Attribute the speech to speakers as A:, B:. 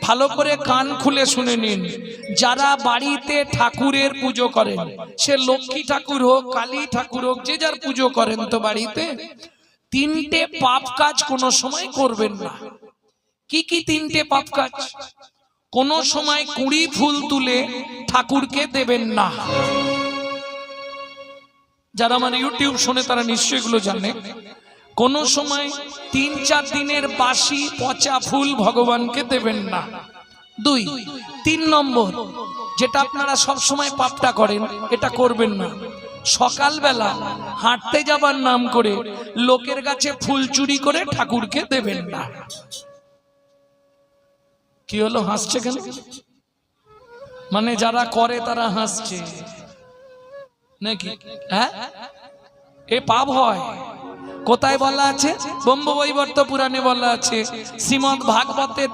A: ভালো করে কান খুলে শুনে নিন। যারা বাড়িতে ঠাকুরের পুজো করেন, সে লক্ষ্মী ঠাকুর হোক, কালী ঠাকুর হোক, যে যার পুজো করেন, তো বাড়িতে তিনটে পাপ কাজ কোনো সময় করবেন না। কি কি তিনটে পাপ কাজ? কোন সময় কুড়ি ফুল তুলে ঠাকুরকে দেবেন না। যারা আমার ইউটিউব শুনে তারা নিশ্চয়ই এগুলো জানে। কোন সময় ৩-৪ দিনের বাসি পচা ফুল ভগবানকে দেবেন না। ২, ৩ নম্বর, যেটা আপনারা সব সময় পাপটা করেন, এটা করবেন না। সকালবেলা হাঁটতে যাবার নাম করে লোকের কাছে ফুল চুরি করে ঠাকুরকে দেবেন না। কি হলো, হাসছে কেন? মানে যারা করে তারা হাসছে নাকি? হ্যাঁ, এ পাপ হয়। কোথায় বলা আছে? ব্রহ্মবৈবর্ত পুরাণে বলা আছে, শ্রীমদ্ ভাগবতের